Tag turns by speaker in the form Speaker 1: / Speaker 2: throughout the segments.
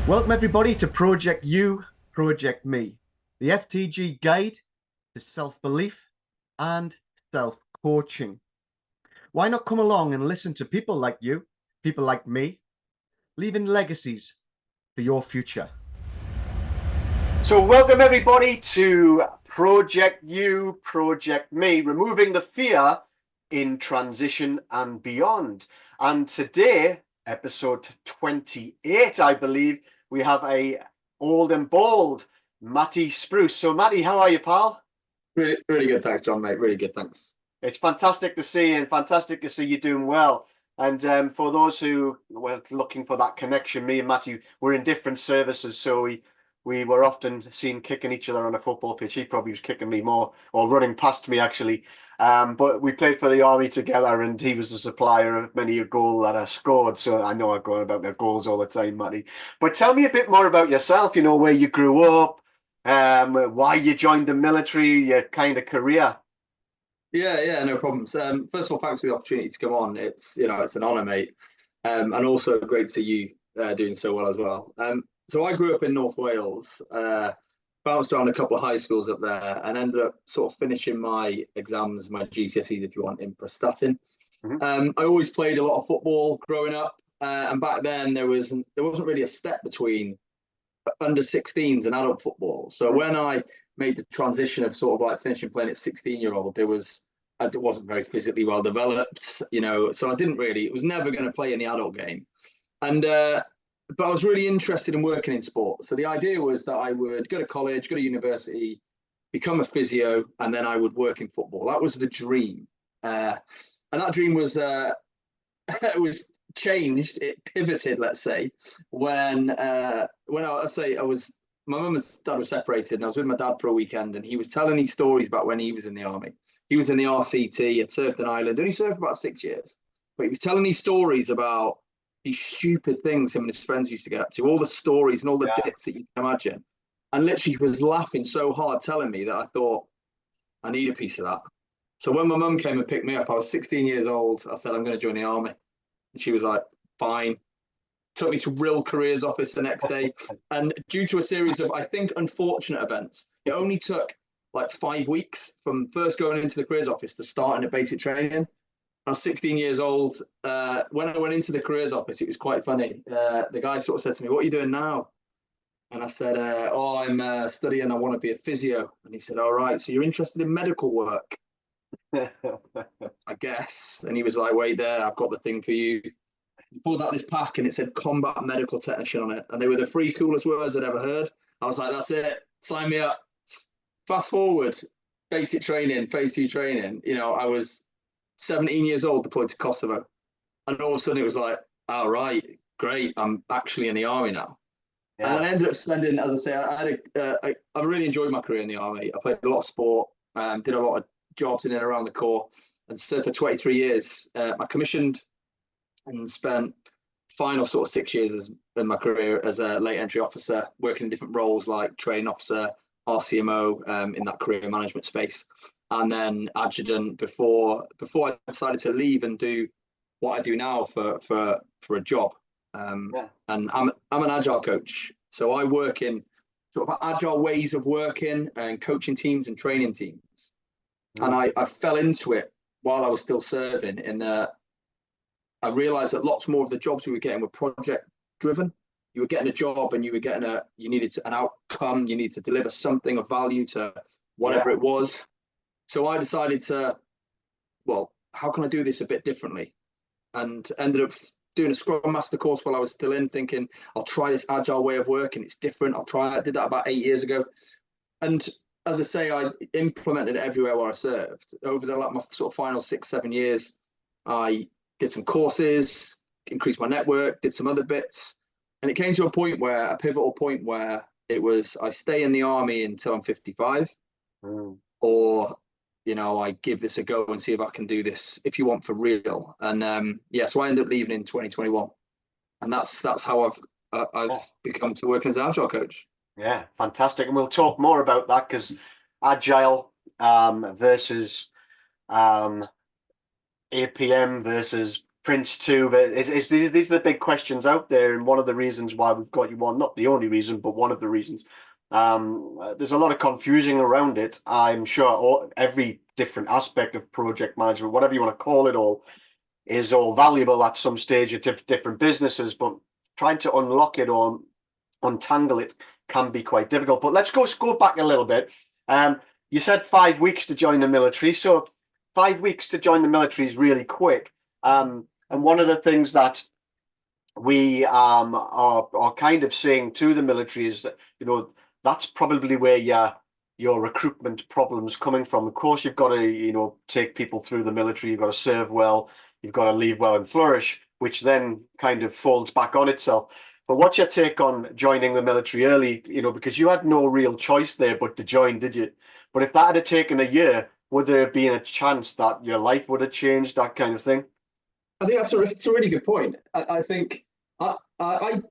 Speaker 1: Welcome everybody to Project You, Project Me, the FTG guide to self-belief and self-coaching. Why not come along and listen to people like you, people like me, leaving legacies for your future.
Speaker 2: So welcome everybody to Project You, Project Me, removing the fear in transition and beyond. And today, episode 28, I believe, we have a old and bold Matty Spruce. So Matty, how are you, pal?
Speaker 3: Really good, thanks, John, mate. Really good, thanks.
Speaker 2: It's fantastic to see you and fantastic to see you doing well. And for those who were looking for that connection, me and Matty were in different services, so we were often seen kicking each other on a football pitch. He probably was kicking me more, or running past me actually. But we played for the army together, and he was the supplier of many a goal that I scored. So I know I go on about my goals all the time, Matty. But tell me a bit more about yourself. You know, where you grew up, why you joined the military, your kind of career.
Speaker 3: Yeah, no problems. First of all, thanks for the opportunity to come on. It's an honour, mate, and also great to see you doing so well as well. So I grew up in North Wales, bounced around a couple of high schools up there, and ended up sort of finishing my exams, my GCSEs, if you want, in Prestatyn. I always played a lot of football growing up, and back then there wasn't really a step between under 16s and adult football. So when I made the transition of sort of like finishing playing at 16-year-old, I wasn't very physically well developed, so I didn't really, it was never going to play in the adult game. And but I was really interested in working in sport. So the idea was that I would go to college, go to university, become a physio, and then I would work in football. That was the dream. And that dream was it was changed, it pivoted, let's say, when my mum and dad were separated, and I was with my dad for a weekend, and he was telling me stories about when he was in the army. He was in the RCT, had served in Ireland, only served for about 6 years, but he was telling me stories about these stupid things him and his friends used to get up to, all the stories and all the bits that you can imagine, and literally was laughing so hard telling me that I thought, I need a piece of that. So when my mum came and picked me up, I was 16 years old. I said, I'm going to join the army. And she was like, fine. Took me to Real Careers Office the next day. And due to a series of, I think, unfortunate events, it only took like 5 weeks from first going into the careers office to starting at basic training. I was 16 years old. When I went into the careers office, it was quite funny. The guy sort of said to me, what are you doing now? And I said, I'm studying, I want to be a physio. And he said, all right, so you're interested in medical work? I guess. And he was like, wait there, I've got the thing for you. He pulled out this pack and it said combat medical technician on it. And they were the three coolest words I'd ever heard. I was like, that's it, sign me up. Fast forward, basic training, phase 2 training. I was 17 years old, deployed to Kosovo. And all of a sudden it was like, all right, great, I'm actually in the army now. Yeah. And I ended up spending, as I say, I really enjoyed my career in the army. I played a lot of sport, did a lot of jobs in and around the Corps, and served for 23 years. I commissioned and spent final sort of 6 years in my career as a late entry officer, working in different roles like training officer, RCMO, in that career management space, and then adjutant before I decided to leave and do what I do now for a job. And I'm an agile coach, so I work in sort of agile ways of working and coaching teams and training teams. And I fell into it while I was still serving. In I realized that lots more of the jobs we were getting were project driven. You were getting a job and you needed an outcome. You need to deliver something of value to whatever it was. So I decided to, well, how can I do this a bit differently? And ended up doing a Scrum Master course while I was still in, thinking I'll try this agile way of working. It's different. I'll try it. I did that about 8 years ago. And as I say, I implemented it everywhere where I served. Over my sort of final 6-7 years, I did some courses, increased my network, did some other bits. And it came to a pivotal point where it was, I stay in the army until I'm 55, or, I give this a go and see if I can do this, if you want, for real. And so I ended up leaving in 2021. And that's how I've become to working as an agile coach.
Speaker 2: Yeah, fantastic. And we'll talk more about that, because agile versus APM versus Prince too, but these are the big questions out there, and one of the reasons why we've got you on, not the only reason, but one of the reasons. There's a lot of confusion around it. I'm sure every different aspect of project management, whatever you want to call it, all is all valuable at some stage at different businesses, but trying to unlock it or untangle it can be quite difficult. But let's go back a little bit. You said 5 weeks to join the military, so 5 weeks to join the military is really quick. And one of the things that we are kind of saying to the military is that, you know, that's probably where your recruitment problems coming from. Of course, you've got to, you know, take people through the military. You've got to serve well. You've got to leave well and flourish, which then kind of folds back on itself. But what's your take on joining the military early? You know, because you had no real choice there but to join, did you? But if that had taken a year, would there have been a chance that your life would have changed, that kind of thing?
Speaker 3: I think that's a really good point. I think I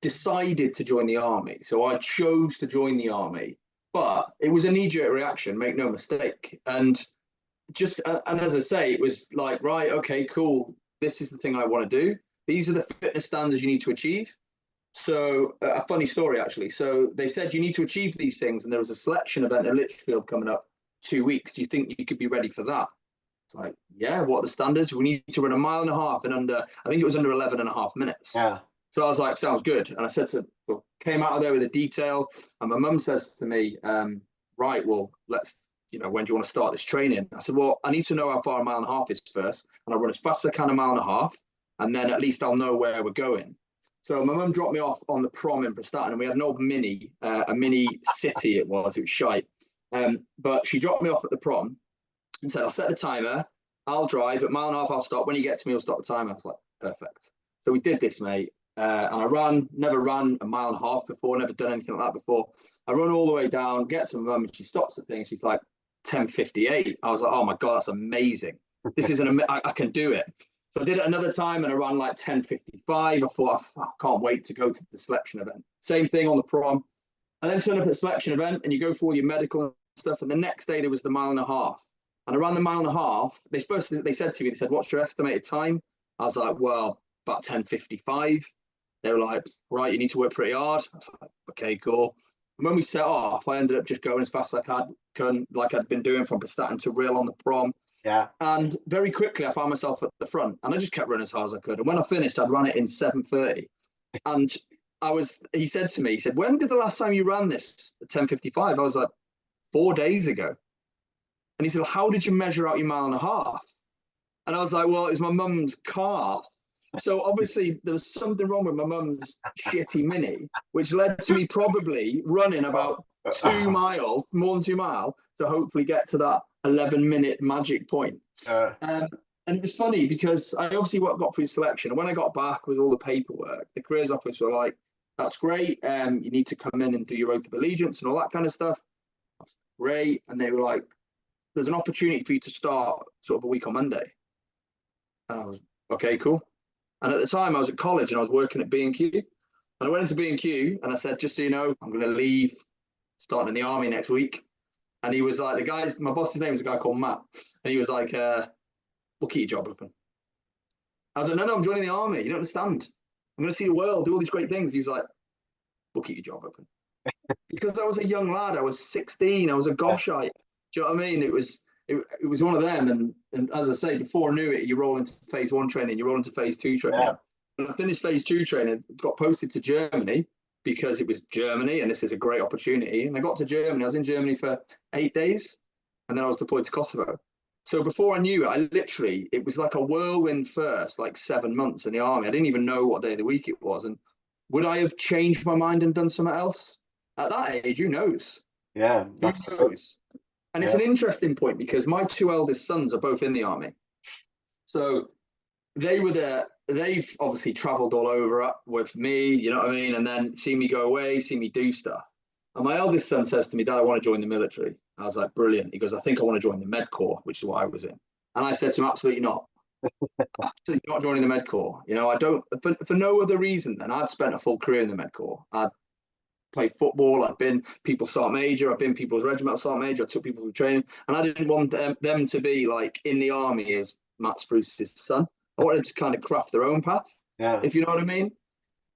Speaker 3: decided to join the army, so I chose to join the army, but it was a knee-jerk reaction, make no mistake. And as I say, it was like, right, okay, cool. This is the thing I want to do. These are the fitness standards you need to achieve. So a funny story, actually. So they said you need to achieve these things, and there was a selection event at Litchfield coming up 2 weeks. Do you think you could be ready for that? It's like, yeah, what are the standards? We need to run 1.5 miles in under, I think it was under 11.5 minutes.
Speaker 2: Yeah.
Speaker 3: So I was like, sounds good. And I said came out of there with a detail. And my mum says to me, right, well, let's, you know, when do you want to start this training? I said, well, I need to know how far 1.5 miles is first. And I'll run as fast as I can 1.5 miles. And then at least I'll know where we're going. So my mum dropped me off on the prom in Prestatyn, and we had an old mini, a mini city it was shite. But she dropped me off at the prom and said, I'll set the timer, I'll drive, at 1.5 miles I'll stop. When you get to me, I'll stop the timer. I was like, perfect. So we did this, mate. And I never ran 1.5 miles before, never done anything like that before. I run all the way down, get to my mum, and she stops the thing. She's like, 10:58. I was like, oh my God, that's amazing. This is I can do it. So I did it another time and I ran like 10:55. I thought, I can't wait to go to the selection event. Same thing on the prom. And then turn up at the selection event and you go for all your medical and stuff. And the next day there was the 1.5 miles. And around the 1.5 miles, they said to me, what's your estimated time? I was like, well, about 10:55. They were like, right, you need to work pretty hard. I was like, okay, cool. And when we set off, I ended up just going as fast as I could, like I'd been doing from Prestatyn to Rhyl on the prom.
Speaker 2: Yeah.
Speaker 3: And very quickly, I found myself at the front, and I just kept running as hard as I could. And when I finished, I'd run it in 7:30. And he said to me, when did the last time you ran this at 10:55? I was like, 4 days ago. And he said, well, how did you measure out your 1.5 miles? And I was like, well, it was my mum's car. So obviously there was something wrong with my mum's shitty Mini, which led to me probably running about 2 miles, more than 2 miles, to hopefully get to that 11-minute magic point. And it was funny because I obviously got through selection. And when I got back with all the paperwork, the careers office were like, that's great. You need to come in and do your oath of allegiance and all that kind of stuff. That's great. And they were like, there's an opportunity for you to start sort of a week on Monday. And I was, okay, cool. And at the time I was at college and I was working at B&Q. And I went into B&Q and I said, just so you know, I'm going to leave, starting in the army next week. And he was like, my boss's name was a guy called Matt. And he was like, we'll keep your job open. I was like, no, I'm joining the army. You don't understand. I'm going to see the world, do all these great things. He was like, we'll keep your job open. Because I was a young lad. I was 16. I was a gobshite. Do you know what I mean? It was one of them. And as I say, before I knew it, you roll into phase 1 training, you roll into phase 2 training. Yeah. When I finished phase 2 training, got posted to Germany because it was Germany and this is a great opportunity. And I got to Germany. I was in Germany for 8 days and then I was deployed to Kosovo. So before I knew it, it was like a whirlwind first, like 7 months in the army. I didn't even know what day of the week it was. And would I have changed my mind and done something else? At that age, who knows?
Speaker 2: Yeah,
Speaker 3: that's who knows? And it's an interesting point because my 2 eldest sons are both in the army. So they've obviously traveled all over with me, you know what I mean? And then see me go away, see me do stuff. And my eldest son says to me, Dad, I want to join the military. I was like, brilliant. He goes, I think I want to join the Med Corps, which is what I was in. And I said to him, absolutely not. Absolutely not joining the Med Corps. You know, I don't, for no other reason than I'd spent a full career in the Med Corps. I'd played football, I've been People's Sergeant Major, I've been People's Regimental Sergeant Major, I took people through training, and I didn't want them to be like in the army as Matt Spruce's son. I want them to kind of craft their own path,
Speaker 2: Yeah.
Speaker 3: if you know what I mean.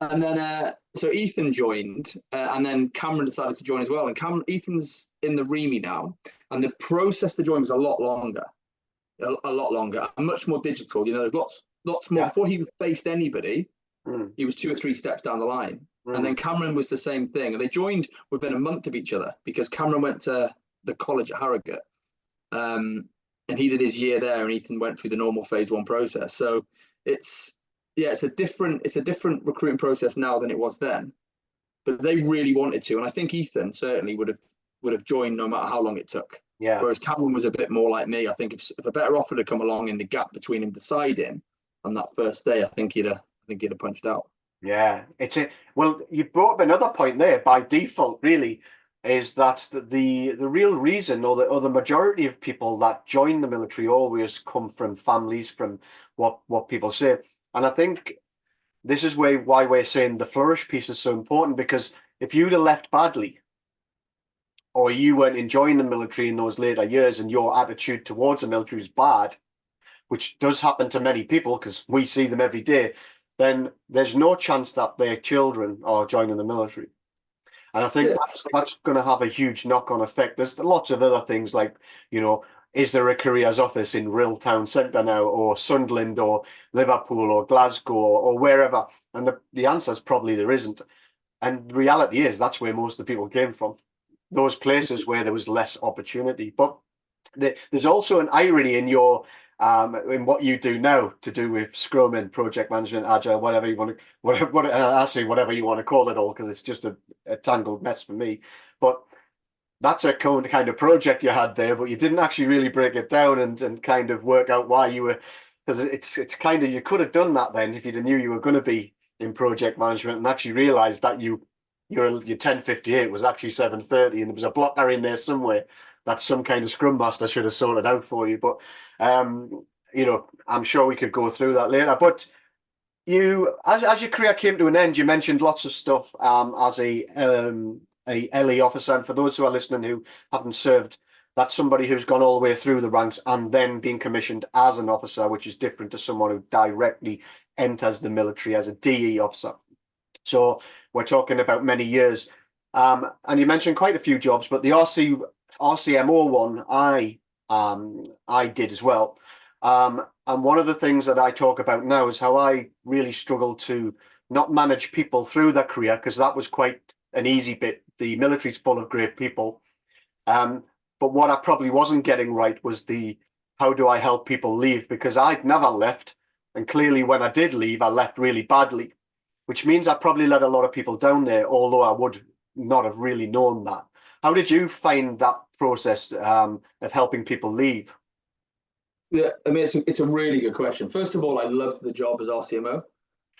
Speaker 3: And then, so Ethan joined, and then Cameron decided to join as well. And Ethan's in the REMI now, and the process to join was a lot longer, and much more digital. You know, there's lots more.
Speaker 2: Yeah.
Speaker 3: Before he faced anybody,
Speaker 2: Mm.
Speaker 3: he was 2 or 3 steps down the line.
Speaker 2: Mm.
Speaker 3: And then Cameron was the same thing. And they joined within a month of each other because Cameron went to the college at Harrogate, and he did his year there, and Ethan went through the normal phase 1 process. So it's a different recruiting process now than it was then. But they really wanted to, and I think Ethan certainly would have joined no matter how long it took.
Speaker 2: Yeah.
Speaker 3: Whereas Cameron was a bit more like me. I think if a better offer had come along in the gap between him deciding on that first day, I think he'd have punched out.
Speaker 2: Yeah, well, you brought up another point there by default, really, is that the real reason, or the majority of people that join the military always come from families, from what people say. And I think this is why we're saying the flourish piece is so important, because if you'd have left badly, or you weren't enjoying the military in those later years and your attitude towards the military was bad, which does happen to many people because we see them every day, then there's no chance that their children are joining the military. And I think that's going to have a huge knock-on effect. There's lots of other things like, you know, is there a careers office in Rill Town Centre now, or Sunderland, or Liverpool, or Glasgow, or wherever? And the answer is probably there isn't. And the reality is that's where most of the people came from, those places where there was less opportunity. But there's also an irony in in what you do now to do with Scrum and project management, Agile, whatever you want to, I say whatever you want to call it all, because it's just a tangled mess for me. But that's a kind of project you had there, but you didn't actually really break it down and kind of work out why you were, because it's kind of, you could have done that then if you knew you were going to be in project management and actually realized that your 10:58 was actually 7:30 and there was a blocker in there somewhere that some kind of scrum master should have sorted out for you. But you know, I'm sure we could go through that later. But you, as your career came to an end, you mentioned lots of stuff as a LE officer. And for those who are listening who haven't served, that's somebody who's gone all the way through the ranks and then being commissioned as an officer, which is different to someone who directly enters the military as a DE officer. So we're talking about many years. And you mentioned quite a few jobs, but the RCMO one I did as well. And one of the things that I talk about now is how I really struggled to not manage people through their career, because that was quite an easy bit. The military's full of great people. But what I probably wasn't getting right was how do I help people leave? Because I'd never left. And clearly when I did leave, I left really badly, which means I probably let a lot of people down there, although I would not have really known that. How did you find that process of helping people leave?
Speaker 3: Yeah, I mean, it's a really good question. First of all, I loved the job as RCMO.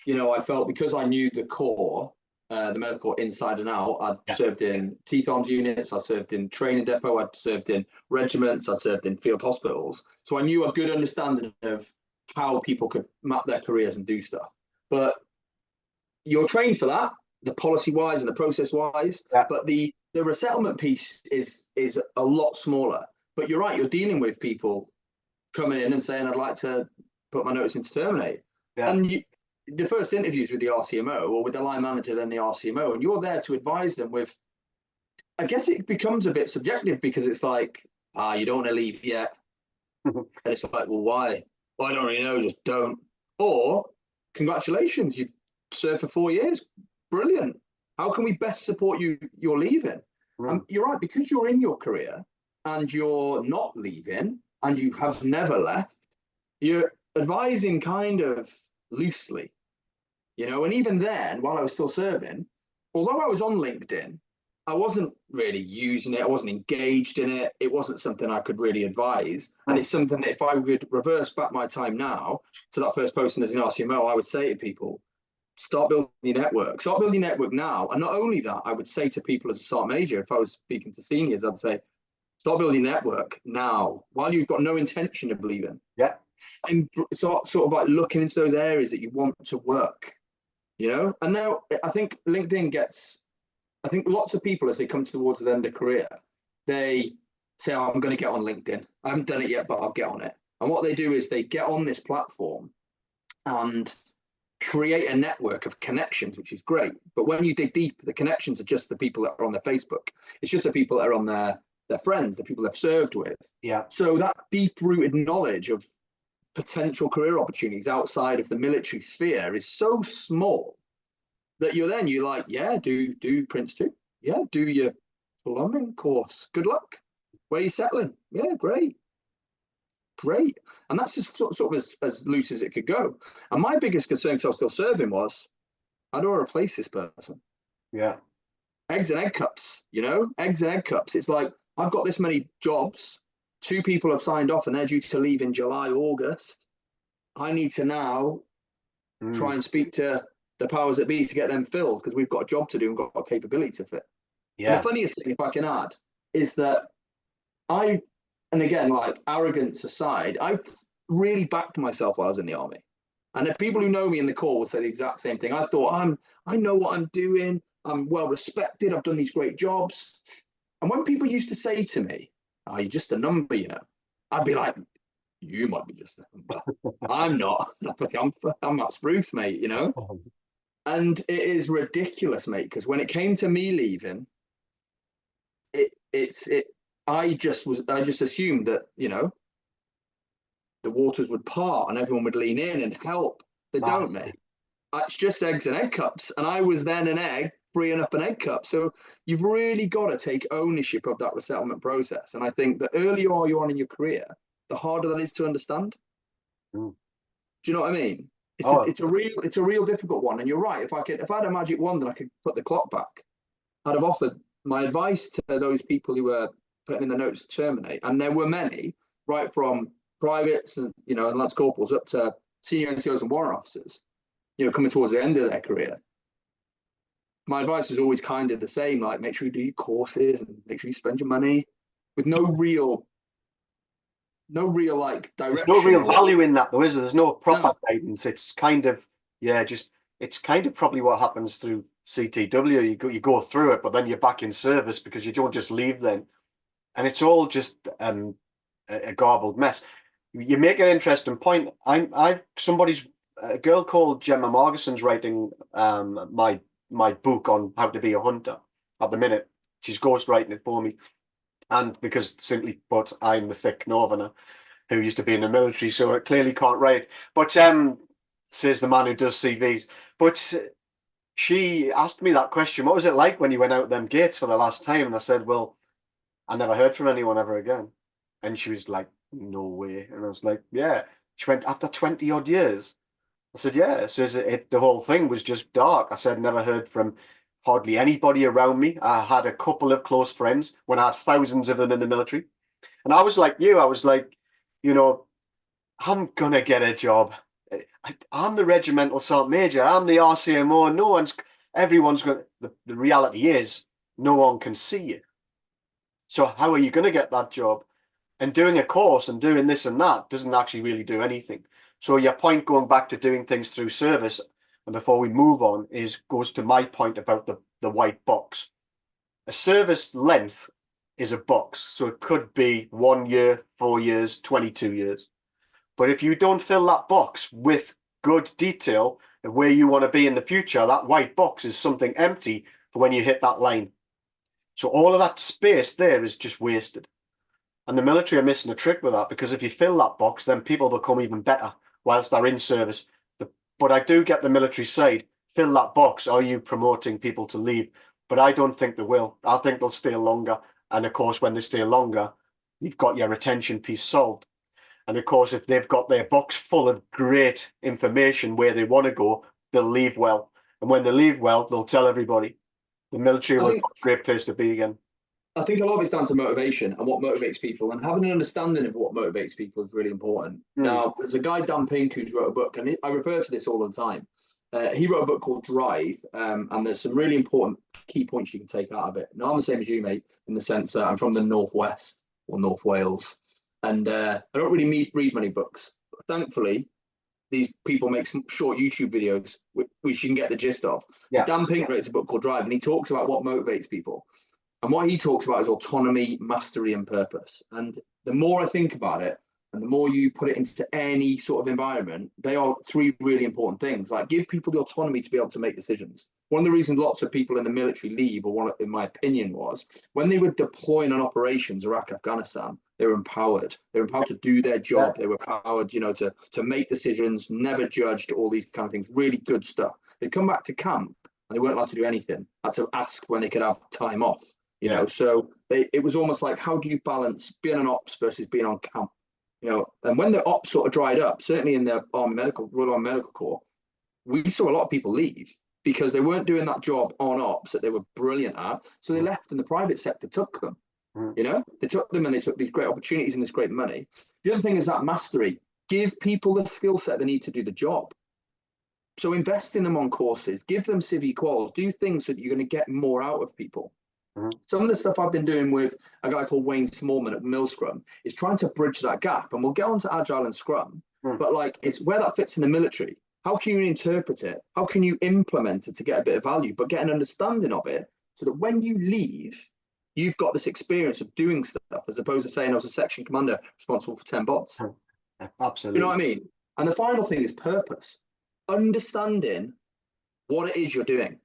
Speaker 3: You know, I felt because I knew the Corps, the medical corps inside and out. I'd served in teeth arms units, I served in training depot, I'd served in regiments, I'd served in field hospitals. So I knew a good understanding of how people could map their careers and do stuff. But you're trained for that, the policy wise and the process wise, but the resettlement piece is a lot smaller. But you're right, you're dealing with people coming in and saying, I'd like to put my notice in to terminate. And the first interviews with the RCMO or with the line manager, then the RCMO, and you're there to advise them with, I guess it becomes a bit subjective because it's like, you don't want to leave yet. And it's like, well, why? Well, I don't really know, just don't. Or, congratulations, you've served for 4 years. Brilliant. How can we best support you? You're leaving. And you're right, because you're in your career and you're not leaving and you have never left, you're advising kind of loosely, you know. And even then, while I was still serving, although I was on LinkedIn, I wasn't really using it. I wasn't engaged in it. It wasn't something I could really advise. And it's something that if I would reverse back my time now to that first posting as an RCMO, I would say to people, start building your network. Start building your network now. And not only that, I would say to people as a sergeant major, if I was speaking to seniors, I'd say, start building your network now, while you've got no intention of leaving. And sort of like looking into those areas that you want to work, you know. And now I think LinkedIn gets, I think lots of people, as they come towards the end of career, they say, oh, I'm going to get on LinkedIn. I haven't done it yet, but I'll get on it. And what they do is they get on this platform and create a network of connections, which is great. But when you dig deep, the connections are just the people that are on their Facebook. It's just the people that are on their friends, the people they've served with.
Speaker 2: Yeah.
Speaker 3: So that deep-rooted knowledge of potential career opportunities outside of the military sphere is so small that you're like, yeah, do Prince 2. Yeah, do your plumbing course. Good luck. Where are you settling? Yeah, great. And that's just sort of as loose as it could go. And my biggest concern, because I was still serving, was how do I replace this person?
Speaker 2: Yeah.
Speaker 3: Eggs and egg cups, eggs and egg cups. It's like, I've got this many jobs. 2 people have signed off and they're due to leave in July, August. I need to now try and speak to the powers that be to get them filled, because we've got a job to do and got a capability to fit.
Speaker 2: Yeah.
Speaker 3: And the funniest thing, if I can add, is that and again, like, arrogance aside, I've really backed myself while I was in the army. And the people who know me in the Corps will say the exact same thing. I thought, I know what I'm doing. I'm well respected. I've done these great jobs. And when people used to say to me, "Oh, you're just a number," I'd be like, "You might be just a number. I'm not. I'm Matt Spruce, mate. And it is ridiculous, mate. Because when it came to me leaving, I just assumed that, the waters would part and everyone would lean in and help. They don't, mate. It's just eggs and egg cups. And I was then an egg freeing up an egg cup. So you've really got to take ownership of that resettlement process. And I think the earlier you're on in your career, the harder that is to understand. Do you know what I mean? It's a real difficult one. And you're right. If I had a magic wand and I could put the clock back, I'd have offered my advice to those people who were putting in the notes to terminate. And there were many, right from privates and, and lance corporals up to senior NCOs and warrant officers, coming towards the end of their career. My advice was always kind of the same, like, make sure you do your courses and make sure you spend your money, with no real like direction.
Speaker 2: There's no real value in that, though, is there? There's no proper guidance. It's kind of, it's kind of probably what happens through CTW. You go through it, but then you're back in service because you don't just leave then. And it's all just a garbled mess. You make an interesting point. A girl called Gemma Margerson's writing my book on how to be a hunter at the minute. She's ghostwriting it for me. And because, simply put, I'm the thick northerner who used to be in the military, so I clearly can't write. But says the man who does CVs. But she asked me that question: what was it like when you went out them gates for the last time? And I said, well, I never heard from anyone ever again. And she was like, no way. And I was like, yeah. She went, after 20 odd years. I said, yeah. So the whole thing was just dark. I said, never heard from hardly anybody around me. I had a couple of close friends when I had thousands of them in the military. And I was like you. I was like, I'm going to get a job. I'm the regimental sergeant major. I'm the RCMO. Everyone's going to, the reality is no one can see you. So how are you going to get that job? And doing a course and doing this and that doesn't actually really do anything. So your point, going back to doing things through service, and before we move on, goes to my point about the white box. A service length is a box. So it could be 1 year, 4 years, 22 years. But if you don't fill that box with good detail of where you want to be in the future, that white box is something empty for when you hit that line. So all of that space there is just wasted. And the military are missing a trick with that, because if you fill that box, then people become even better whilst they're in service. But I do get the military side, fill that box. Are you promoting people to leave? But I don't think they will. I think they'll stay longer. And of course, when they stay longer, you've got your retention piece solved. And of course, if they've got their box full of great information where they want to go, they'll leave well. And when they leave well, they'll tell everybody. The military will be a great place to be again.
Speaker 3: I think a lot of it's down to motivation and what motivates people, and having an understanding of what motivates people is really important. Now, there's a guy, Dan Pink, who's wrote a book, and I refer to this all the time. He wrote a book called Drive, and there's some really important key points you can take out of it. Now, I'm the same as you, mate, in the sense that I'm from the Northwest, or North Wales, and I don't really read many books. But thankfully, these people make some short YouTube videos, which you can get the gist of. Yeah. Dan Pink wrote a book called Drive, and he talks about what motivates people. And what he talks about is autonomy, mastery, and purpose. And the more I think about it, and the more you put it into any sort of environment, they are three really important things. Like, give people the autonomy to be able to make decisions. One of the reasons lots of people in the military leave, or one, in my opinion, was when they were deploying on operations, Iraq, Afghanistan, they were empowered. They were empowered to do their job. They were empowered, you know, to make decisions, never judged, all these kind of things. Really good stuff. They come back to camp and they weren't allowed to do anything. Had to ask when they could have time off. You know, so it was almost like, how do you balance being on ops versus being on camp? You know, and when the ops sort of dried up, certainly in the Royal Army Medical Corps, we saw a lot of people leave because they weren't doing that job on ops that they were brilliant at. So they left, and the private sector took them. You know, they took them, and they took these great opportunities and this great money. The other thing is that mastery. Give people the skill set they need to do the job. So invest in them on courses, give them civ quals, do things so that you're going to get more out of people. Some of the stuff I've been doing with a guy called Wayne Smallman at Mill Scrum is trying to bridge that gap. And we'll get on to Agile and Scrum, but like, it's where that fits in the military. How can you interpret it? How can you implement it to get a bit of value, but get an understanding of it so that when you leave, you've got this experience of doing stuff, as opposed to saying I was a section commander responsible for 10 bots.
Speaker 2: Absolutely.
Speaker 3: You know what I mean? And the final thing is purpose. Understanding what it is you're doing.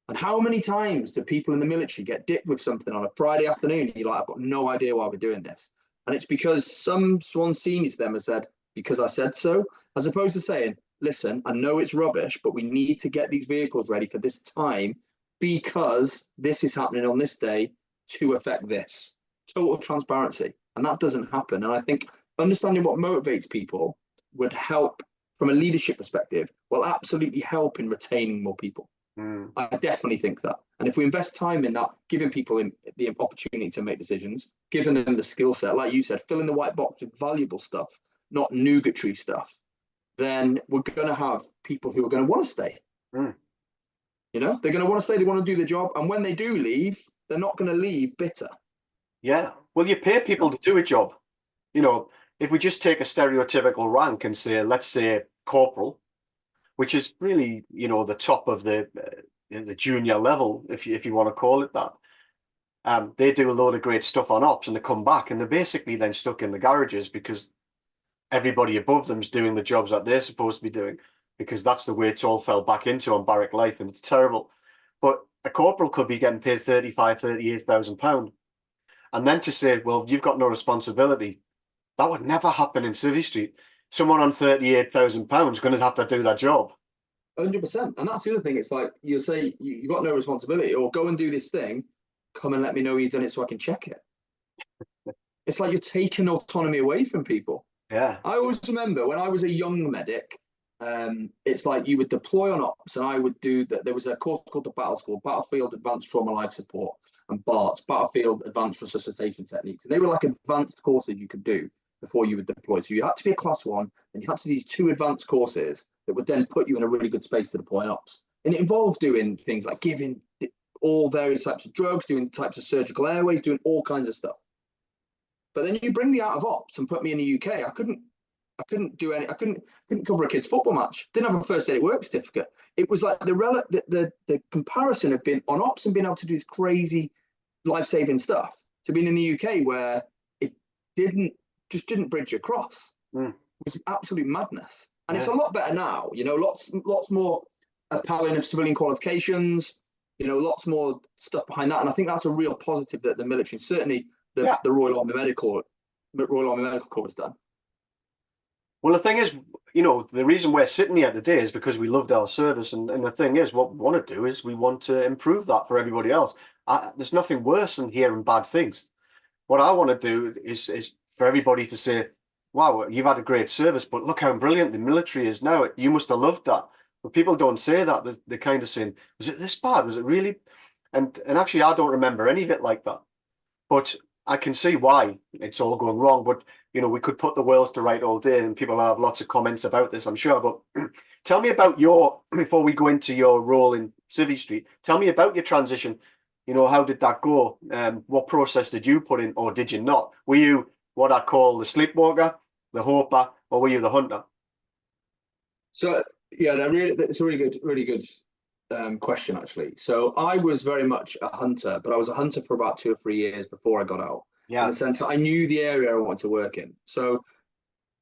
Speaker 3: And how many times do people in the military get dipped with something on a Friday afternoon? And you're like, I've got no idea why we're doing this. And it's because someone senior to them has said, because I said so, as opposed to saying, listen, I know it's rubbish, but we need to get these vehicles ready for this time because this is happening on this day to affect this. Total transparency. And that doesn't happen. And I think understanding what motivates people would help from a leadership perspective, will absolutely help in retaining more people. I definitely think that. And if we invest time in that, giving people the opportunity to make decisions, giving them the skill set, like you said, filling the white box with valuable stuff, not nugatory stuff, then we're going to have people who are going to want to stay. You know, they're going to want to stay, they want to do the job. And when they do leave, they're not going to leave bitter.
Speaker 2: Yeah. Well, you pay people to do a job. You know, if we just take a stereotypical rank and say, let's say corporal, which is really, you know, the top of the junior level, if you want to call it that. They do a load of great stuff on ops, and they come back and they're basically then stuck in the garages because everybody above them's doing the jobs that they're supposed to be doing, because that's the way it's all fell back into on barrack life, and it's terrible. But a corporal could be getting paid £38,000, and then to say, well, you've got no responsibility, that would never happen in Civvy Street. Someone on £38,000 is going to have to do that job.
Speaker 3: 100%. And that's the other thing. It's like, you'll say you've got no responsibility, or go and do this thing, come and let me know you've done it so I can check it. It's like you're taking autonomy away from people.
Speaker 2: Yeah.
Speaker 3: I always remember when I was a young medic, it's like you would deploy on ops, and I would do that. There was a course called the Battle School, Battlefield Advanced Trauma Life Support, and BARTS, Battlefield Advanced Resuscitation Techniques. And they were like advanced courses you could do before you would deploy. So you had to be a class 1, and you had to do these 2 advanced courses that would then put you in a really good space to deploy ops. And it involved doing things like giving all various types of drugs, doing types of surgical airways, doing all kinds of stuff. But then you bring me out of ops and put me in the UK. I couldn't do any. I couldn't cover a kid's football match. Didn't have a first aid at work certificate. It was like the comparison of being on ops and being able to do this crazy life-saving stuff to being in the UK, where it didn't bridge across. It was absolute madness. And it's a lot better now, you know, lots more appalling of civilian qualifications, you know, lots more stuff behind that. And I think that's a real positive that the military, certainly the Royal Army Medical Corps has done.
Speaker 2: Well, the thing is, you know, the reason we're sitting here today is because we loved our service. And the thing is, what we want to do is we want to improve that for everybody else. There's nothing worse than hearing bad things. What I want to do is for everybody to say, wow, you've had a great service, but look how brilliant the military is now. You must have loved that. But people don't say that. They're kind of saying, was it this bad? Was it really? And actually, I don't remember any of it like that. But I can see why it's all going wrong. But, you know, we could put the worlds to right all day, and people have lots of comments about this, I'm sure. But tell me about before we go into your role in Civvy Street, tell me about your transition. You know, how did that go? What process did you put in, or did you not? Were you what I call the sleepwalker, the hoper, or were you the hunter?
Speaker 3: So yeah, that's a really good question, actually. So I was very much a hunter, but I was a hunter for about 2 or 3 years before I got out. in the sense that I knew the area I wanted to work in. So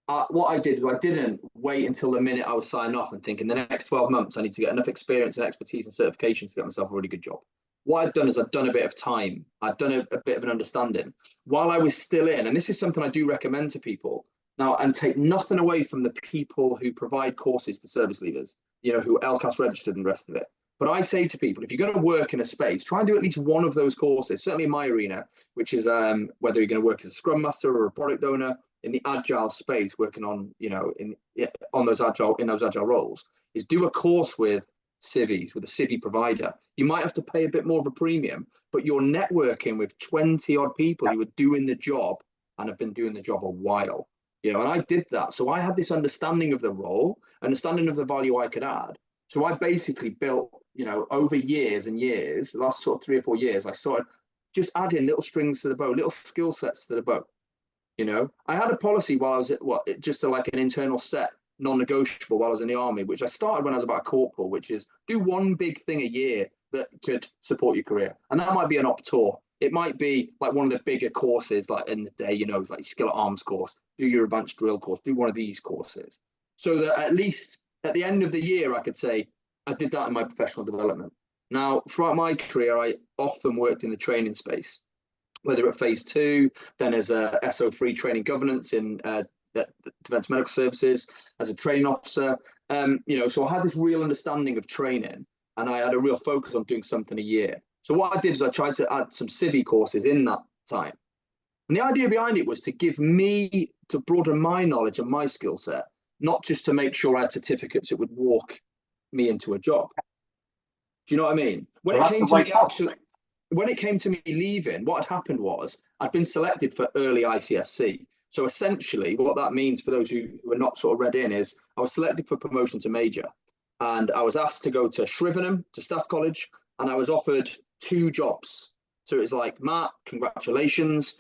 Speaker 3: what I did was I didn't wait until the minute I was signing off and thinking the next 12 months I need to get enough experience and expertise and certification to get myself a really good job. What I've done is I've done a bit of time. I've done a bit of an understanding while I was still in, and this is something I do recommend to people now, and take nothing away from the people who provide courses to service leavers, you know, who are LCAS registered and the rest of it. But I say to people, if you're going to work in a space, try and do at least one of those courses, certainly in my arena, which is whether you're going to work as a Scrum Master or a product owner in the agile space, working on, you know, in those agile roles, is do a course with civvies, with a civvy provider. You might have to pay a bit more of a premium, but you're networking with 20 odd people who are doing the job and have been doing the job a while, you know, and I did that. So I had this understanding of the role, understanding of the value I could add. So I basically built, you know, over years and years, the last sort of 3 or 4 years, I started just adding little strings to the bow, little skill sets to the bow. You know, I had a policy while I was at just like an internal set, non-negotiable while I was in the army, which I started when I was about a corporal, which is do one big thing a year that could support your career. And that might be an op tour. It might be like one of the bigger courses, like in the day, you know, it's like skill at arms course, do your advanced drill course, do one of these courses. So that at least at the end of the year, I could say, I did that in my professional development. Now, throughout my career, I often worked in the training space, whether at phase 2, then as a SO3 training governance in Defence Medical Services, as a training officer, you know, so I had this real understanding of training and I had a real focus on doing something a year. So what I did is I tried to add some civvy courses in that time. And the idea behind it was to give me, to broaden my knowledge and my skill set, not just to make sure I had certificates that would walk me into a job. Do you know what I mean? When it came to me leaving, what had happened was I'd been selected for early ICSC. So essentially what that means for those who are not sort of read in is I was selected for promotion to major and I was asked to go to Shrivenham, to Staff College, and I was offered 2 jobs. So it was like, Matt, congratulations,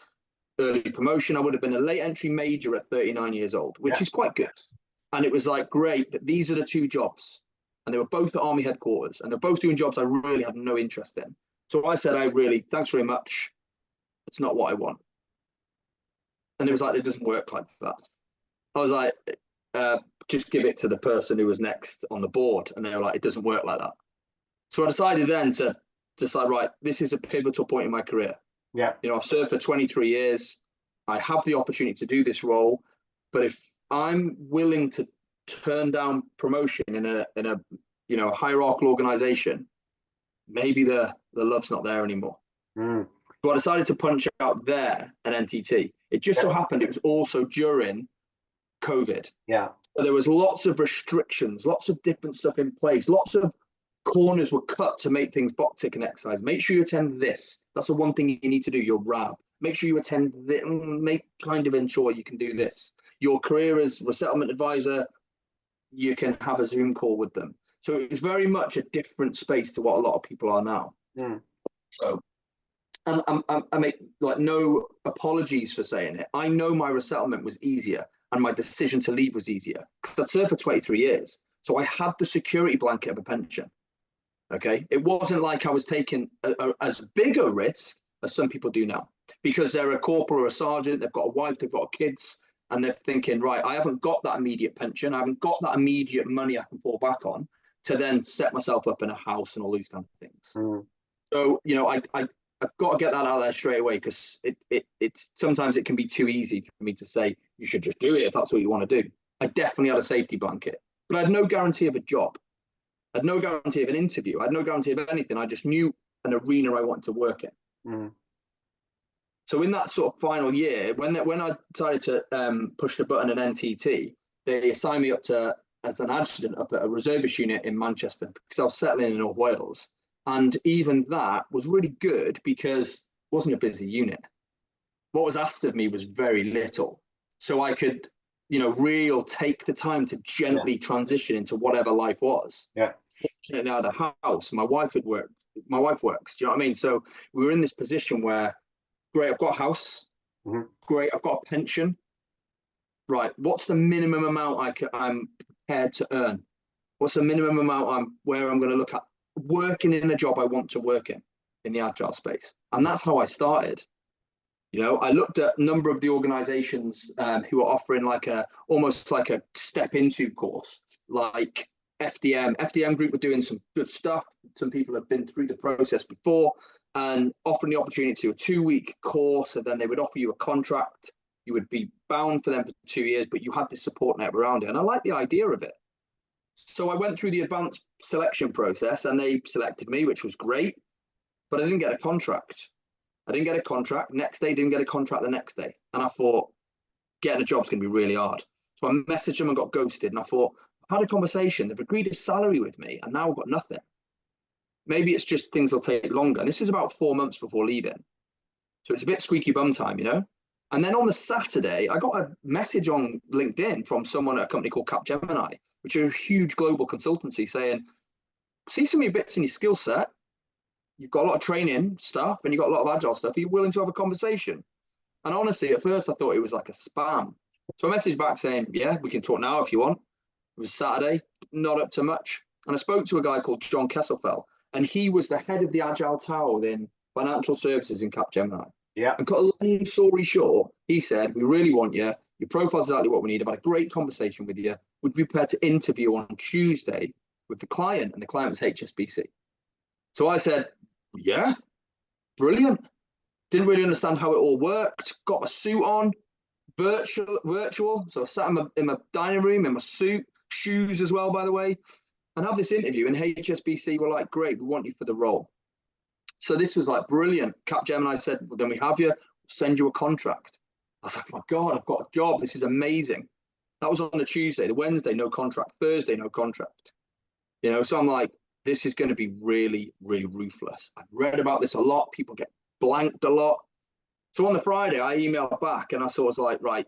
Speaker 3: early promotion. I would have been a late entry major at 39 years old, which is quite good. And it was like, great, but these are the 2 jobs. And they were both at Army headquarters and they're both doing jobs I really had no interest in. So I said, thanks very much. It's not what I want. And it was like, it doesn't work like that. I was like, just give it to the person who was next on the board. And they were like, it doesn't work like that. So I decided then to decide, right, this is a pivotal point in my career. Yeah. You know, I've served for 23 years. I have the opportunity to do this role. But if I'm willing to turn down promotion in a you know, a hierarchical organization, maybe the love's not there anymore. So I decided to punch out there an NTT. It just so happened it was also during COVID. Yeah. So there was lots of restrictions, lots of different stuff in place, lots of corners were cut to make things box ticking exercise. Make sure you attend this. That's the one thing you need to do, your RAB. Make sure you attend this, ensure you can do this. Your career as resettlement advisor, you can have a Zoom call with them. So it's very much a different space to what a lot of people are now. So I make like no apologies for saying it. I know my resettlement was easier and my decision to leave was easier because I'd served for 23 years. So I had the security blanket of a pension. Okay. It wasn't like I was taking as big a risk as some people do now because they're a corporal or a sergeant, they've got a wife, they've got kids, and they're thinking, right, I haven't got that immediate pension. I haven't got that immediate money I can fall back on to then set myself up in a house and all these kind of things. So, you know, I've got to get that out there straight away because it's sometimes it can be too easy for me to say, you should just do it if that's what you want to do. I definitely had a safety blanket, but I had no guarantee of a job. I had no guarantee of an interview. I had no guarantee of anything. I just knew an arena I wanted to work in. So in that sort of final year, when I decided to push the button at NTT, they assigned me up as an adjutant up at a reservist unit in Manchester because I was settling in North Wales. And even that was really good because it wasn't a busy unit. What was asked of me was very little. So I could, you know, take the time to gently transition into whatever life was. Fortunately, I had a house. My wife works. Do you know what I mean? So we were in this position where, great, I've got a house. Great, I've got a pension. Right, what's the minimum amount I'm prepared to earn? What's the minimum amount where I'm going to look at working in a job I want to work in the agile space? And that's how I started. You know, I looked at a number of the organizations who are offering like almost like a step into course, like FDM Group were doing some good stuff. Some people have been through the process before and offering the opportunity to a 2-week course, and then they would offer you a contract. You would be bound for them for 2 years, but you had this support network around it. And I like the idea of it. So I went through the advanced selection process and they selected me, which was great, but I didn't get a contract. I didn't get a contract. Next day, didn't get a contract the next day. And I thought, getting a job's going to be really hard. So I messaged them and got ghosted. And I thought, I've had a conversation. They've agreed a salary with me and now I've got nothing. Maybe it's just things will take longer. And this is about 4 months before leaving. So it's a bit squeaky bum time, you know? And then on the Saturday, I got a message on LinkedIn from someone at a company called Capgemini, which is a huge global consultancy, saying, see some of your bits in your skill set. You've got a lot of training stuff and you've got a lot of agile stuff. Are you willing to have a conversation? And honestly, at first I thought it was like a spam. So I messaged back saying, yeah, we can talk now if you want. It was Saturday, not up to much. And I spoke to a guy called John Kesselfeld, and he was the head of the Agile Tower within financial services in Capgemini.
Speaker 2: Yeah.
Speaker 3: And cut a long story short, he said, we really want you. Your profile's exactly what we need. I've had a great conversation with you. Would be prepared to interview on Tuesday with the client, and the client was HSBC. So I said, yeah, brilliant. Didn't really understand how it all worked. Got my suit on, virtual. So I sat in my dining room in my suit, shoes as well, by the way, and have this interview. And HSBC were like, great, we want you for the role. So this was like brilliant. Capgemini said, well, then we have you, send you a contract. I was like, oh my God, I've got a job. This is amazing. That was on the Tuesday. The Wednesday, no contract. Thursday, no contract. You know, so I'm like, this is going to be really, really ruthless. I've read about this a lot. People get blanked a lot. So on the Friday, I emailed back and I sort of was like, right,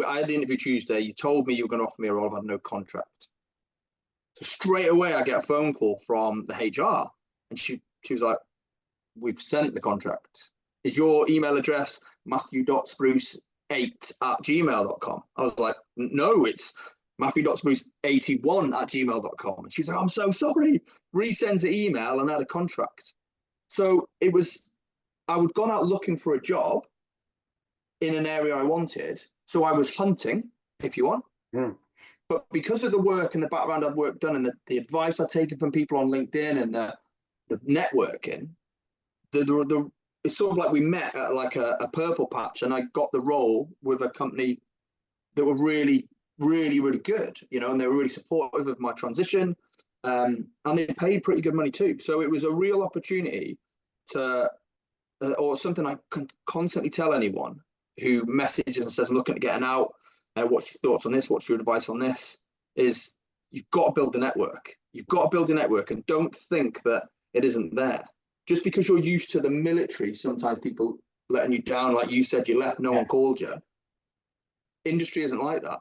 Speaker 3: I had the interview Tuesday. You told me you were going to offer me a role. I've had no contract. So straight away, I get a phone call from the HR. And she was like, we've sent the contract. Is your email address matthew.spruce8@gmail.com? I was like, no, it's matthew.spruce81@gmail.com. And she's like, I'm so sorry. Resends the email and had a contract. So it was, I would gone out looking for a job in an area I wanted. So I was hunting, if you want.
Speaker 2: Mm.
Speaker 3: But because of the work and the background I'd work done and the advice I'd taken from people on LinkedIn and the networking, it's sort of like we met at like a purple patch, and I got the role with a company that were really, really, really good, you know, and they were really supportive of my transition, and they paid pretty good money too. So it was a real opportunity to, or something I can constantly tell anyone who messages and says, I'm looking at getting out, what's your thoughts on this? What's your advice on this? Is you've got to build a network. You've got to build a network, and don't think that it isn't there. Just because you're used to the military, sometimes people letting you down, like you said, you left, no one called you. Industry isn't like that,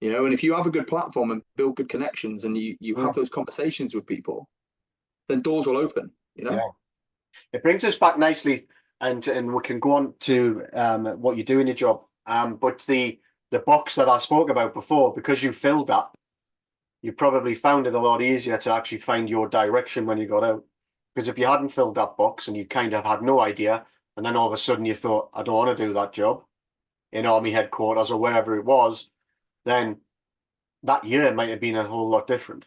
Speaker 3: you know. And if you have a good platform and build good connections, and you have those conversations with people, then doors will open, you know.
Speaker 2: Yeah. It brings us back nicely, and we can go on to what you do in your job. But the box that I spoke about before, because you filled that, you probably found it a lot easier to actually find your direction when you got out. Because if you hadn't filled that box and you kind of had no idea, and then all of a sudden you thought, I don't want to do that job in Army headquarters or wherever it was, then that year might have been a whole lot different.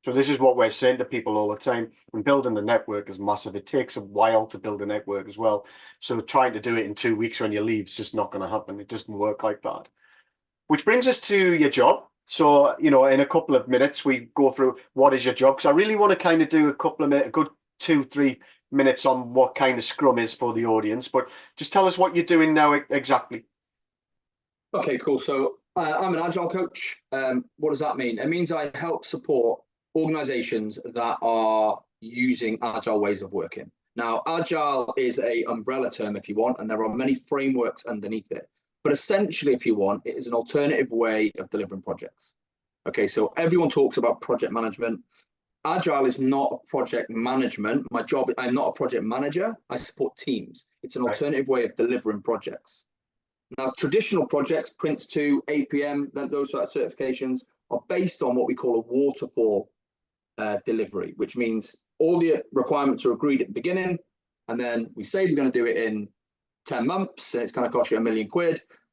Speaker 2: So this is what we're saying to people all the time. And building the network is massive. It takes a while to build a network as well. So trying to do it in 2 weeks when you leave is just not going to happen. It doesn't work like that. Which brings us to your job. So, you know, in a couple of minutes, we go through what is your job. Because I really want to kind of do a couple of minutes, a good 2-3 minutes on what kind of Scrum is for the audience. But just tell us what you're doing now exactly.
Speaker 3: Okay, cool. So I'm an Agile coach. What does that mean? It means I help support organizations that are using Agile ways of working. Now, Agile is an umbrella term if you want, and there are many frameworks underneath it. But essentially, if you want, it is an alternative way of delivering projects. Okay, so everyone talks about project management. Agile is not a project management. My job, I'm not a project manager. I support teams. It's an alternative way of delivering projects. Now, traditional projects, Prince 2, APM, those sort of certifications are based on what we call a waterfall delivery, which means all the requirements are agreed at the beginning, and then we say we're going to do it in 10 months, and it's going to cost you £1 million.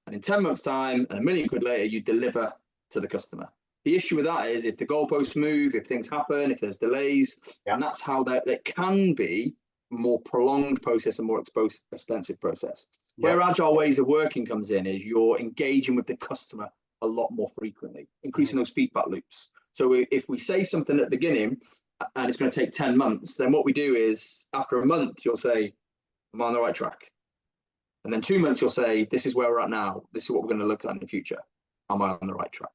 Speaker 3: And in 10 months' time, and £1 million later, you deliver to the customer. The issue with that is if the goalposts move, if things happen, if there's delays, and that's how that can be a more prolonged process and more expensive process. Where agile ways of working comes in is you're engaging with the customer a lot more frequently, increasing those feedback loops. So if we say something at the beginning and it's going to take 10 months, then what we do is after a month, you'll say, am I on the right track? And then 2 months, you'll say, this is where we're at now. This is what we're going to look at in the future. Am I on the right track?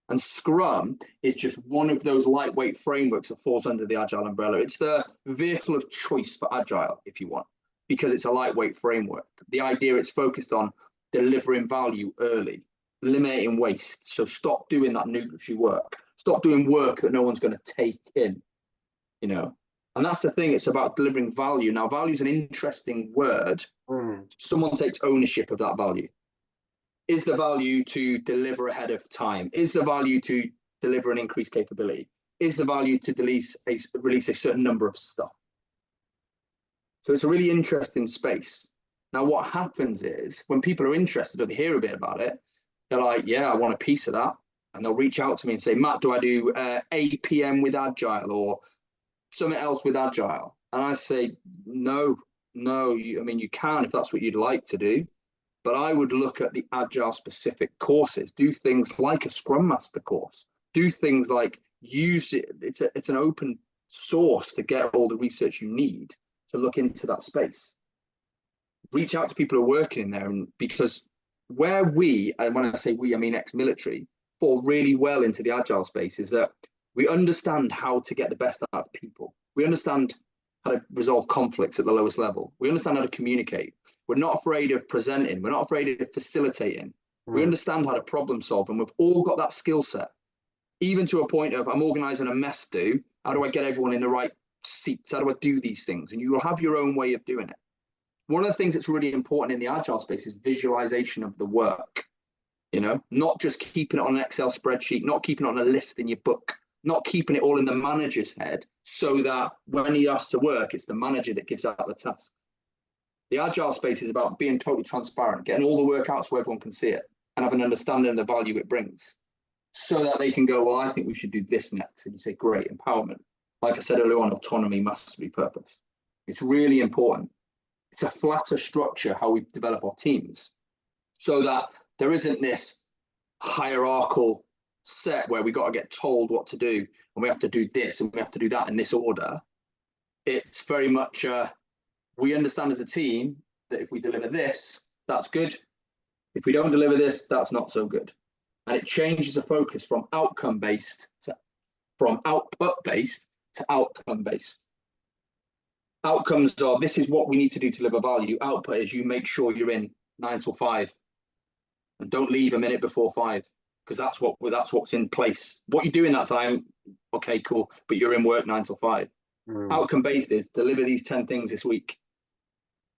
Speaker 3: And Scrum is just one of those lightweight frameworks that falls under the Agile umbrella. It's the vehicle of choice for Agile, if you want, because it's a lightweight framework. The idea it's focused on delivering value early, eliminating waste. So stop doing that nugatory work. Stop doing work that no one's going to take in, you know. And that's the thing. It's about delivering value. Now, value is an interesting word. Someone takes ownership of that value. Is the value to deliver ahead of time? Is the value to deliver an increased capability? Is the value to release a certain number of stuff? So it's a really interesting space. Now, what happens is when people are interested or they hear a bit about it, they're like, yeah, I want a piece of that. And they'll reach out to me and say, Matt, do I do APM with Agile or something else with Agile? And I say, no, you can if that's what you'd like to do. But I would look at the Agile specific courses, do things like a Scrum Master course, do things like use it. It's an open source to get all the research you need to look into that space. Reach out to people who are working in there, and because where we, and when I say we, I mean ex-military, fall really well into the Agile space is that we understand how to get the best out of people. We understand how to resolve conflicts at the lowest level. We understand how to communicate. We're not afraid of presenting. We're not afraid of facilitating. We understand how to problem solve, and we've all got that skill set, even to a point of I'm organizing a mess do. How do I get everyone in the right seats? How do I do these things? And you will have your own way of doing it. One of the things that's really important in the Agile space is visualization of the work, you know, not just keeping it on an Excel spreadsheet, not keeping it on a list in your book, not keeping it all in the manager's head so that when he has to work, it's the manager that gives out the task. The Agile space is about being totally transparent, getting all the work out so everyone can see it and have an understanding of the value it brings so that they can go, well, I think we should do this next. And you say, great, empowerment. Like I said earlier on, autonomy, mastery, purpose. It's really important. It's a flatter structure how we develop our teams so that there isn't this hierarchical set where we got to get told what to do and we have to do this and we have to do that in this order. It's very much we understand as a team that if we deliver this, that's good. If we don't deliver this, that's not so good. And it changes the focus from outcome based to output based to outcome based. Outcomes are this is what we need to do to deliver value. Output is you make sure you're in 9 till 5 and don't leave a minute before 5. Because that's what's in place. What you do in that time, okay, cool, but you're in work 9 till 5. Outcome based is deliver these 10 things this week.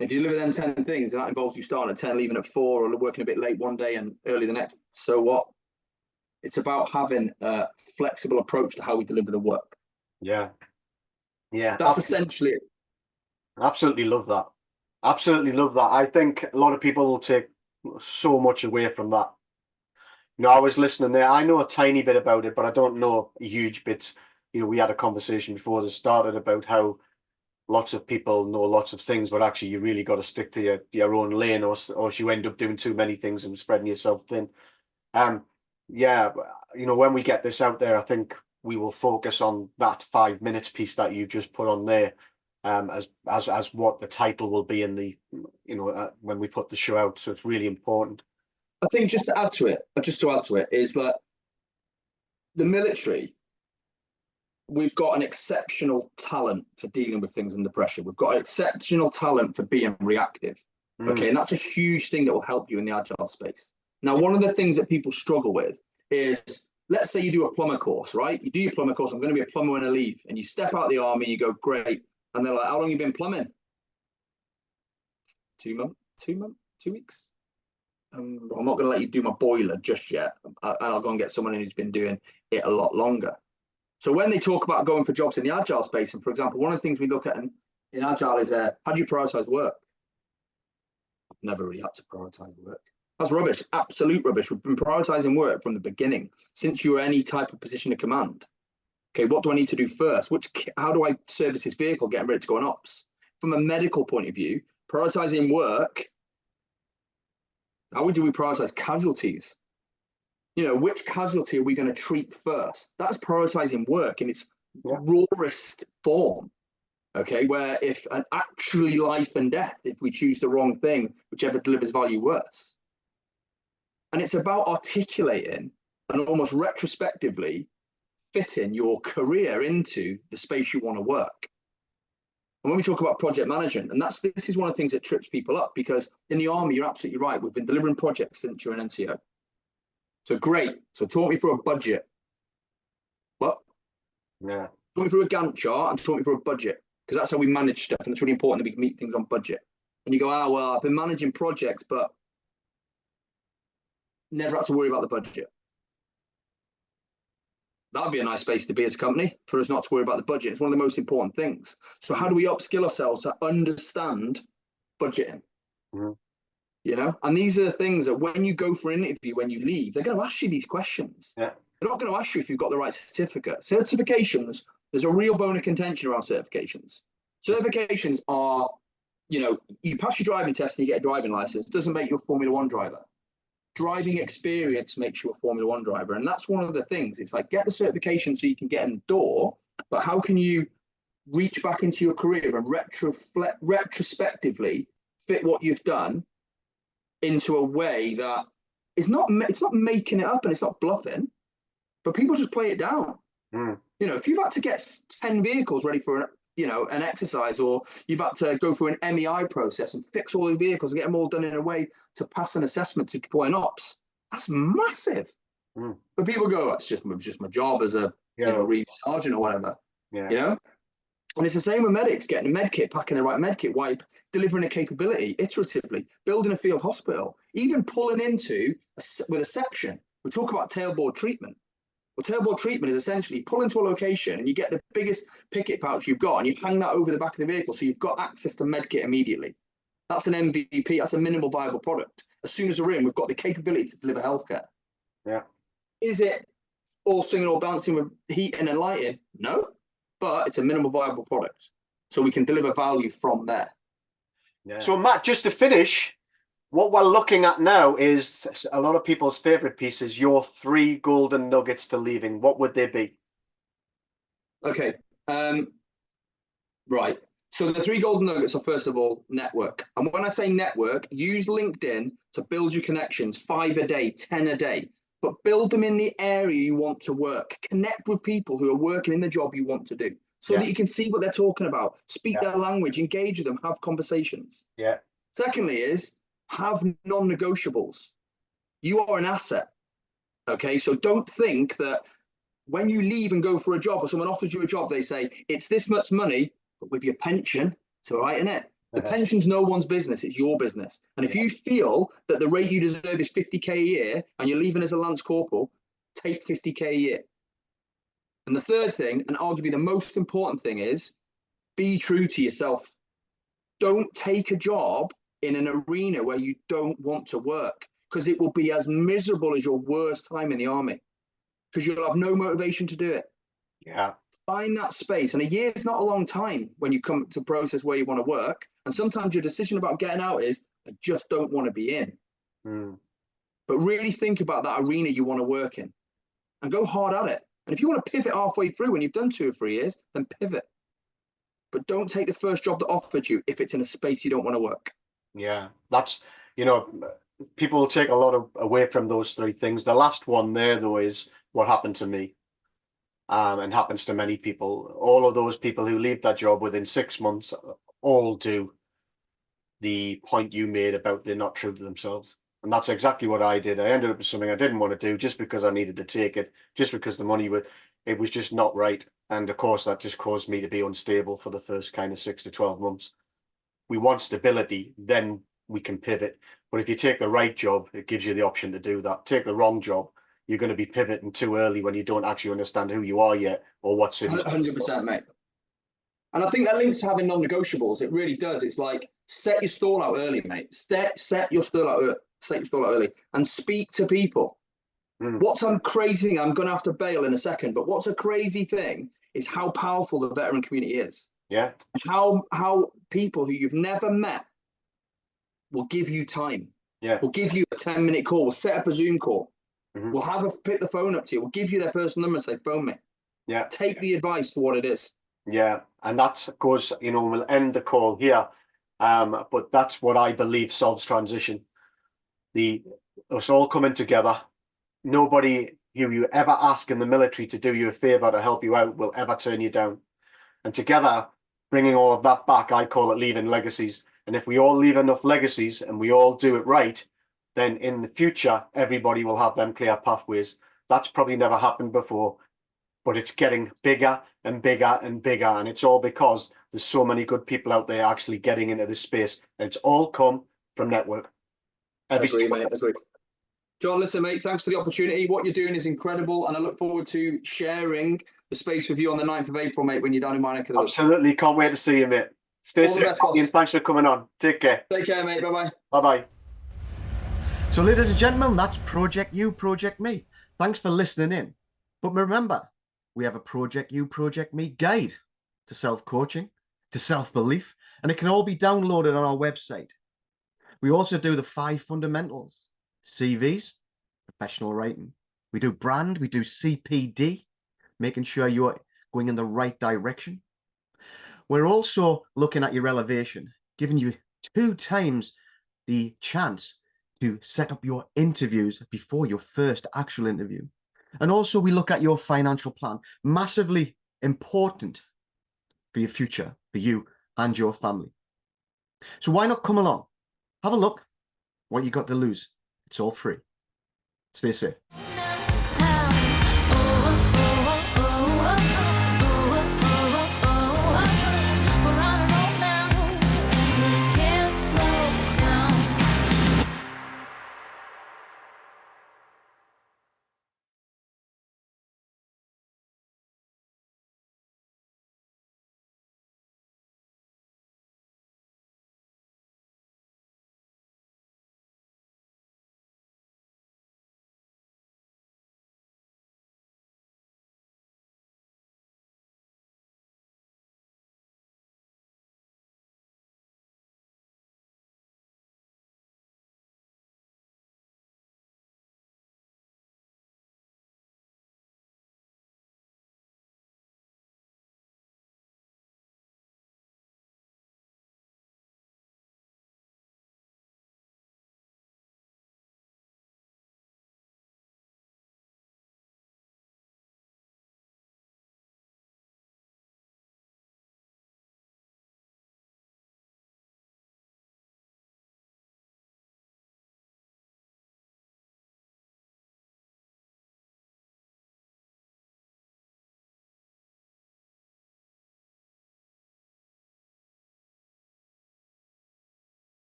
Speaker 3: If you deliver them 10 things, and that involves you starting at 10, leaving at 4, or working a bit late one day and early the next, so what? It's about having a flexible approach to how we deliver the work.
Speaker 2: Yeah.
Speaker 3: That's essentially it.
Speaker 2: Absolutely love that. Absolutely love that. I think a lot of people will take so much away from that. You know, I was listening there. I know a tiny bit about it, but I don't know a huge bit. You know, we had a conversation before this started about how lots of people know lots of things, but actually you really got to stick to your own lane, or you end up doing too many things and spreading yourself thin. Yeah, you know, when we get this out there, I think we will focus on that 5 minutes piece that you just put on there, as what the title will be in the, you know, when we put the show out. So it's really important.
Speaker 3: I think just to add to it is that the military, we've got an exceptional talent for dealing with things under pressure. We've got an exceptional talent for being reactive. Okay, and that's a huge thing that will help you in the Agile space. Now, one of the things that people struggle with is, let's say you do a plumber course, right? You do your plumber course, I'm going to be a plumber when I leave, and you step out of the army and you go, great. And they're like, how long have you been plumbing? 2 months, 2 weeks. I'm not going to let you do my boiler just yet. And I'll go and get someone who's been doing it a lot longer. So when they talk about going for jobs in the Agile space, and for example, one of the things we look at in Agile is how do you prioritize work? never really had to prioritize work. That's rubbish, absolute rubbish. We've been prioritizing work from the beginning, since you were any type of position of command. Okay, what do I need to do first? How do I service this vehicle, getting ready to go on ops? From a medical point of view, prioritizing work, how do we prioritize casualties? You know, which casualty are we going to treat first? That's prioritizing work in its rawest form. Okay, where if an actually life and death, if we choose the wrong thing, whichever delivers value worse. And it's about articulating and almost retrospectively fitting your career into the space you want to work. And when we talk about project management, and this is one of the things that trips people up, because in the army, you're absolutely right. We've been delivering projects since you're an NCO. So great. So talk me through a budget. What?
Speaker 2: Yeah.
Speaker 3: Talk me through a Gantt chart and talk me through a budget, because that's how we manage stuff. And it's really important that we can meet things on budget. And you go, oh, well, I've been managing projects, but never had to worry about the budget. That'd be a nice space to be as a company, for us not to worry about the budget. It's one of the most important things. So how do we upskill ourselves to understand budgeting?
Speaker 2: Mm-hmm.
Speaker 3: You know, and these are the things that when you go for an interview, when you leave, they're going to ask you these questions.
Speaker 2: Yeah.
Speaker 3: They're not going to ask you if you've got the right certificate. Certifications, there's a real bone of contention around certifications. Certifications are, you know, you pass your driving test and you get a driving license. It doesn't make you a Formula One driver. Driving experience makes you a Formula One driver. And that's one of the things. It's like, get the certification so you can get in the door, but how can you reach back into your career and retrospectively fit what you've done into a way that is not, it's not making it up and it's not bluffing, but people just play it down.
Speaker 2: Mm.
Speaker 3: You know, if you've had to get 10 vehicles ready for an exercise, or you've had to go through an MEI process and fix all the vehicles and get them all done in a way to pass an assessment to deploy an ops, that's massive.
Speaker 2: Mm.
Speaker 3: But people go, that's just my job as a read sergeant or whatever.
Speaker 2: Yeah.
Speaker 3: You know, and it's the same with medics, getting a med kit, packing the right med kit, delivering a capability iteratively, building a field hospital, even pulling into with a section. We talk about tailboard treatment. Well, tailboard treatment is essentially pull into a location and you get the biggest picket pouch you've got and you hang that over the back of the vehicle so you've got access to medkit immediately. That's an MVP, that's a minimal viable product. As soon as we're in, we've got the capability to deliver healthcare.
Speaker 2: Yeah.
Speaker 3: Is it all singing or dancing with heating and lighting? No, but it's a minimal viable product. So we can deliver value from there.
Speaker 2: Yeah. So Matt, just to finish, what we're looking at now is a lot of people's favorite pieces, your 3 golden nuggets to leaving. What would they be?
Speaker 3: Okay. Right. So the 3 golden nuggets are, first of all, network. And when I say network, use LinkedIn to build your connections, 5 a day, 10 a day, but build them in the area you want to work. Connect with people who are working in the job you want to do so that you can see what they're talking about, speak their language, engage with them, have conversations.
Speaker 2: Yeah.
Speaker 3: Secondly is, have non-negotiables. You are an asset. Okay, so don't think that when you leave and go for a job or someone offers you a job, they say it's this much money, but with your pension, it's all right, isn't it? The pension's no one's business, it's your business. And if you feel that the rate you deserve is 50k a year and you're leaving as a Lance Corporal, take 50k a year. And the third thing, and arguably the most important thing, is be true to yourself. Don't take a job in an arena where you don't want to work, because it will be as miserable as your worst time in the army, because you'll have no motivation to do it.
Speaker 2: Yeah.
Speaker 3: Find that space. And a year is not a long time when you come to process where you want to work. And sometimes your decision about getting out is, I just don't want to be in.
Speaker 2: Mm.
Speaker 3: But really think about that arena you want to work in and go hard at it. And if you want to pivot halfway through when you've done 2 or 3 years, then pivot. But don't take the first job that offered you if it's in a space you don't want to work.
Speaker 2: Yeah, that's, people will take a lot away from those 3 things. The last one there, though, is what happened to me, and happens to many people. All of those people who leave that job within 6 months all do the point you made about they're not true to themselves. And that's exactly what I did. I ended up with something I didn't want to do just because I needed to take it, just because the money it was just not right. And of course, that just caused me to be unstable for the first kind of 6 to 12 months. We want stability, then we can pivot. But if you take the right job, it gives you the option to do that. Take the wrong job, you're going to be pivoting too early when you don't actually understand who you are yet or what cities.
Speaker 3: 100%, mate. And I think that links to having non-negotiables. It really does. It's like, set your stall out early, mate. Set your stall out early and speak to people. What's some crazy thing? I'm going to have to bail in a second, but what's a crazy thing is how powerful the veteran community is.
Speaker 2: Yeah.
Speaker 3: How people who you've never met will give you time.
Speaker 2: Yeah.
Speaker 3: We'll give you a 10-minute call. We'll set up a Zoom call.
Speaker 2: Mhm.
Speaker 3: We'll pick the phone up to you. We'll give you their personal number and say, phone me.
Speaker 2: Yeah.
Speaker 3: Take the advice for what it is.
Speaker 2: Yeah. And that goes, you know, we'll end the call here. But that's what I believe solves transition. Us all coming together. Nobody who you ever ask in the military to do you a favor to help you out will ever turn you down. And together, bringing all of that back, I call it leaving legacies. And if we all leave enough legacies and we all do it right, then in the future, everybody will have them clear pathways. That's probably never happened before, but it's getting bigger and bigger and bigger. And it's all because there's so many good people out there actually getting into this space. And it's all come from network.
Speaker 3: Agree, mate. Agree. John, listen, mate, thanks for the opportunity. What you're doing is incredible, and I look forward to sharing the space with you on the 9th of April, mate, when you're down in my neck of the woods.
Speaker 2: Absolutely. Can't wait to see you, mate. Stay safe, and thanks for coming on. Take care.
Speaker 3: Take care, mate. Bye-bye.
Speaker 2: Bye-bye.
Speaker 1: So, ladies and gentlemen, that's Project You, Project Me. Thanks for listening in. But remember, we have a Project You, Project Me guide to self-coaching, to self-belief, and it can all be downloaded on our website. We also do the 5 fundamentals: CVs, professional writing. We do brand, we do CPD, making sure you're going in the right direction. We're also looking at your elevation, giving you 2 times the chance to set up your interviews before your first actual interview. And also we look at your financial plan, massively important for your future, for you and your family. So why not come along? Have a look. What you got to lose? It's all free. Stay safe.